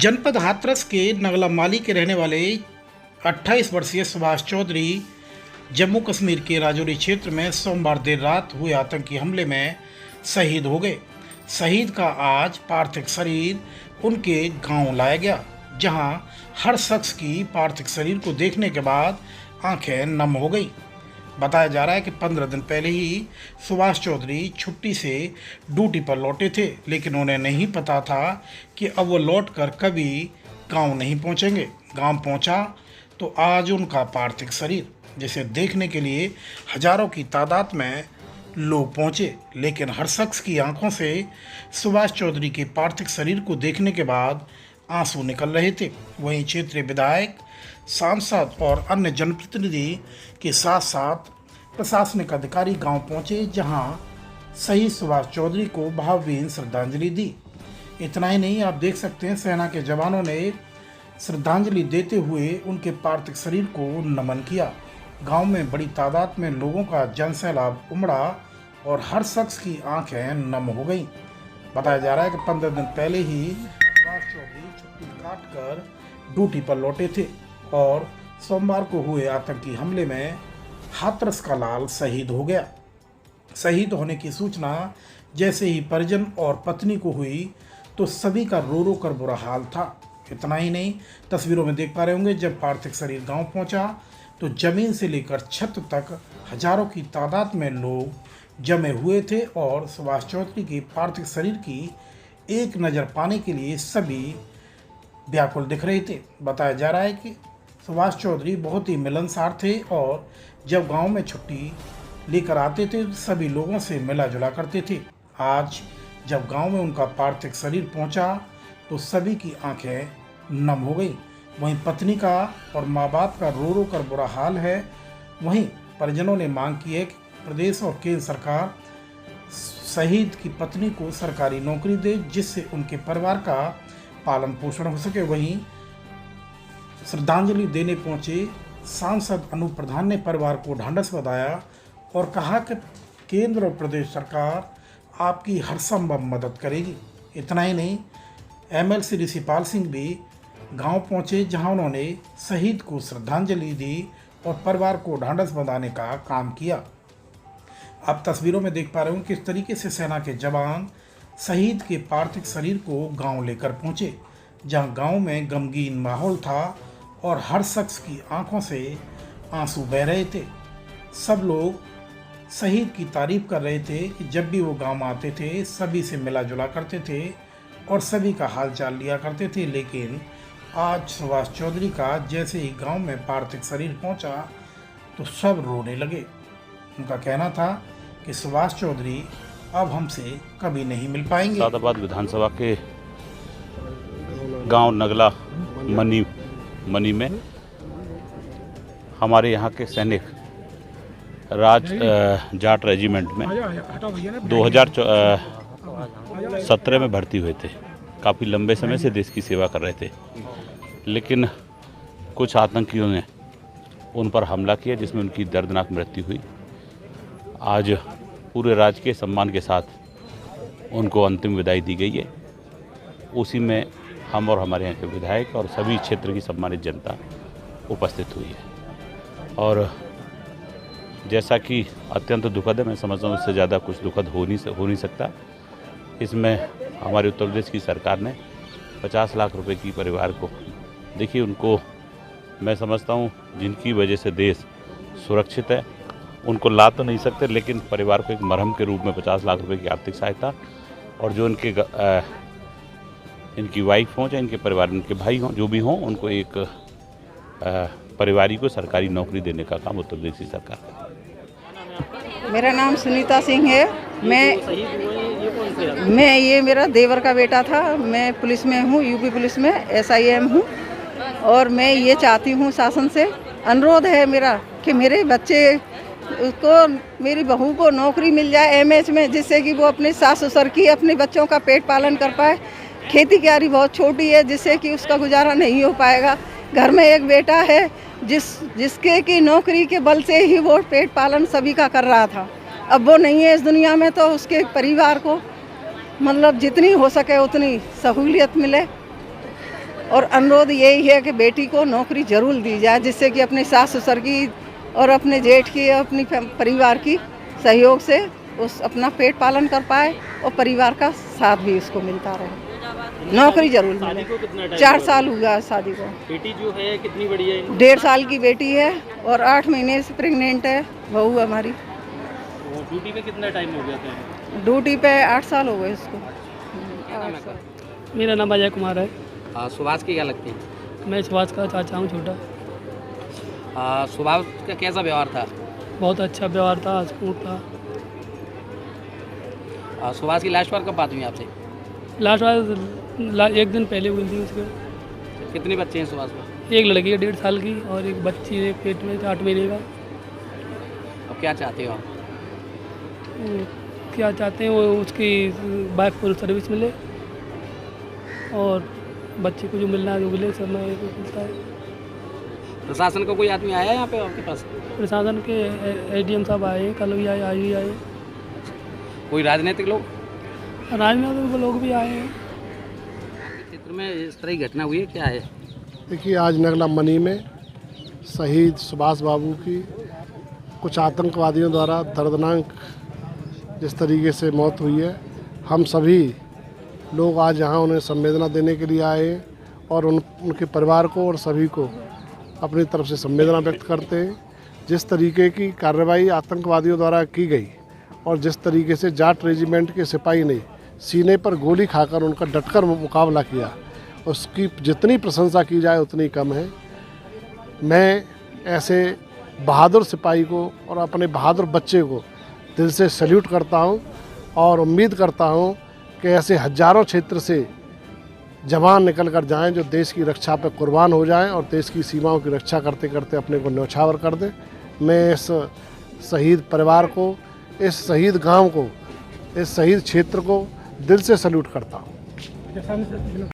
जनपद हाथरस के नगला माली के रहने वाले 28 वर्षीय सुभाष चौधरी जम्मू कश्मीर के राजौरी क्षेत्र में सोमवार देर रात हुए आतंकी हमले में शहीद हो गए। शहीद का आज पार्थिव शरीर उनके गांव लाया गया, जहां हर शख्स की पार्थिव शरीर को देखने के बाद आंखें नम हो गई। बताया जा रहा है कि 15 दिन पहले ही सुभाष चौधरी छुट्टी से ड्यूटी पर लौटे थे, लेकिन उन्हें नहीं पता था कि अब वो लौटकर कभी गांव नहीं पहुंचेंगे। गांव पहुंचा तो आज उनका पार्थिव शरीर, जिसे देखने के लिए हजारों की तादाद में लोग पहुंचे, लेकिन हर शख्स की आंखों से सुभाष चौधरी के पार्थिव शरीर को देखने के बाद आंसू निकल रहे थे। वहीं क्षेत्रीय विधायक, सांसद और अन्य जनप्रतिनिधि के साथ साथ प्रशासनिक अधिकारी गांव पहुंचे, जहां शहीद सुभाष चौधरी को भावभीनी श्रद्धांजलि दी। इतना ही नहीं, आप देख सकते हैं सेना के जवानों ने श्रद्धांजलि देते हुए उनके पार्थिव शरीर को नमन किया। गांव में बड़ी तादाद में लोगों का जनसैलाब उमड़ा और हर शख्स की आंखें नम हो गईं। बताया जा रहा है कि 15 दिन पहले ही सुभाष चौधरी छुट्टी काटकर ड्यूटी पर लौटे थे और सोमवार को हुए आतंकी हमले में हाथरस का लाल शहीद हो गया। शहीद होने की सूचना जैसे ही परिजन और पत्नी को हुई तो सभी का रो रो कर बुरा हाल था। इतना ही नहीं, तस्वीरों में देख पा रहे होंगे, जब पार्थिव शरीर गांव पहुंचा तो जमीन से लेकर छत तक हजारों की तादाद में लोग जमे हुए थे और सुभाष चौधरी के पार्थिव शरीर की एक नज़र पाने के लिए सभी व्याकुल दिख रहे थे। बताया जा रहा है कि सुभाष चौधरी बहुत ही मिलनसार थे और जब गांव में छुट्टी लेकर आते थे सभी लोगों से मिला जुला करते थे। आज जब गांव में उनका पार्थिव शरीर पहुंचा तो सभी की आंखें नम हो गई। वहीं पत्नी का और माँ बाप का रो रो कर बुरा हाल है। वहीं परिजनों ने मांग की है कि प्रदेश और केंद्र सरकार शहीद की पत्नी को सरकारी नौकरी दे, जिससे उनके परिवार का पालन पोषण हो सके। वहीं श्रद्धांजलि देने पहुंचे सांसद अनूप प्रधान ने परिवार को ढांढस बंधाया और कहा कि केंद्र और प्रदेश सरकार आपकी हर संभव मदद करेगी। इतना ही नहीं, एमएलसी ऋषिपाल सिंह भी गांव पहुंचे, जहां उन्होंने शहीद को श्रद्धांजलि दी और परिवार को ढांढस बंधाने का काम किया। आप तस्वीरों में देख पा रहे हो किस तरीके से सेना के जवान शहीद के पार्थिव शरीर को गांव लेकर पहुंचे, जहां गांव में गमगीन माहौल था और हर शख्स की आंखों से आंसू बह रहे थे। सब लोग शहीद की तारीफ कर रहे थे कि जब भी वो गांव आते थे सभी से मिला जुला करते थे और सभी का हाल चाल लिया करते थे। लेकिन आज सुभाष चौधरी का जैसे ही गांव में पार्थिव शरीर पहुंचा तो सब रोने लगे। उनका कहना था कि सुभाष चौधरी अब हमसे कभी नहीं मिल पाएंगे। सादाबाद विधानसभा के गांव नगला मनी में हमारे यहाँ के सैनिक जाट रेजिमेंट में 2017 में भर्ती हुए थे। काफ़ी लंबे समय से देश की सेवा कर रहे थे, लेकिन कुछ आतंकियों ने उन पर हमला किया, जिसमें उनकी दर्दनाक मृत्यु हुई। आज पूरे राजकीय सम्मान के साथ उनको अंतिम विदाई दी गई है। उसी में हम और हमारे यहाँ के विधायक और सभी क्षेत्र की सम्मानित जनता उपस्थित हुई है। और जैसा कि अत्यंत दुखद है, मैं समझता हूँ इससे ज़्यादा कुछ दुखद हो नहीं सकता। इसमें हमारे उत्तर प्रदेश की सरकार ने 50 लाख रुपए की परिवार को, देखिए उनको मैं समझता हूँ जिनकी वजह से देश सुरक्षित है उनको ला तो नहीं सकते, लेकिन परिवार को एक मरहम के रूप में 50 लाख रुपए की आर्थिक सहायता, और जो इनकी वाइफ हों चाहे इनके परिवार, इनके भाई हों, जो भी हों, उनको एक परिवारी को सरकारी नौकरी देने का काम उत्तर प्रदेश की सरकार है। मेरा नाम सुनीता सिंह है। मैं ये मेरा देवर का बेटा था। मैं पुलिस में हूँ, यूपी पुलिस में SIM हूँ। और मैं ये चाहती हूँ, शासन से अनुरोध है मेरा कि मेरे बच्चे को, मेरी बहू को नौकरी मिल जाए MH में, जिससे कि वो अपने सास ससुर की, अपने बच्चों का पेट पालन कर पाए। खेती कियारी बहुत छोटी है, जिससे कि उसका गुजारा नहीं हो पाएगा। घर में एक बेटा है जिसके की नौकरी के बल से ही वो पेट पालन सभी का कर रहा था। अब वो नहीं है इस दुनिया में, तो उसके परिवार को मतलब जितनी हो सके उतनी सहूलियत मिले। और अनुरोध यही है कि बेटी को नौकरी जरूर दी जाए, जिससे कि अपने सास ससुर की और अपने जेठ की, अपनी परिवार की सहयोग से उस अपना पेट पालन कर पाए और परिवार का साथ भी उसको मिलता रहे। नौकरी जरूर शादी को कितना मिले। टाइम 4 हुआ? साल हुआ है शादी को। बेटी जो है कितनी बड़ी है? 1.5 साल की बेटी है और 8 महीने से प्रेग्नेंट है बहू हमारी। वो ड्यूटी पे कितना टाइम हो गया था? ड्यूटी पे 8 साल हो गए इसको। क्या नाम है आपका? मेरा नाम अजय कुमार है। सुभाष की क्या लगती है? मैं सुभाष का चाचा हूँ, छोटा। सुभाष का कैसा व्यवहार था? बहुत अच्छा व्यवहार था, हंसमुख था। सुभाष की लास्ट बार कब बात हुई आपसे? लास्ट बार 1 दिन पहले हुई थी उसके। कितने बच्चे हैं सुभाष को? एक लड़की है 1.5 साल की और एक बच्ची है पेट में 8 महीने का। अब क्या चाहते हो आप? वो क्या चाहते हैं, वो उसकी वाइफ को सर्विस मिले और बच्चे को जो मिलना है जो मिले, सब में मिलता है। प्रशासन का कोई आदमी आया है यहाँ पे आपके पास? प्रशासन के एडीएम साहब आए, कल भी आए, आज भी आए। कोई राजनीतिक लोग? राजनीतिक लोग भी आए हैं। क्षेत्र में इस तरह की घटना हुई है, क्या है? देखिए, आज नगला मनी में शहीद सुभाष बाबू की कुछ आतंकवादियों द्वारा दर्दनाक जिस तरीके से मौत हुई है, हम सभी लोग आज यहाँ उन्हें संवेदना देने के लिए आए हैं और उनके परिवार को और सभी को अपनी तरफ से संवेदना व्यक्त करते हैं। जिस तरीके की कार्रवाई आतंकवादियों द्वारा की गई और जिस तरीके से जाट रेजिमेंट के सिपाही ने सीने पर गोली खाकर उनका डटकर मुकाबला किया, उसकी जितनी प्रशंसा की जाए उतनी कम है। मैं ऐसे बहादुर सिपाही को और अपने बहादुर बच्चे को दिल से सैल्यूट करता हूं और उम्मीद करता हूं कि ऐसे हजारों क्षेत्र से जवान निकल कर जाएँ जो देश की रक्षा पर कुर्बान हो जाएं और देश की सीमाओं की रक्षा करते करते अपने को न्यौछावर कर दें। मैं इस शहीद परिवार को, इस शहीद गांव को, इस शहीद क्षेत्र को दिल से सैल्यूट करता हूं।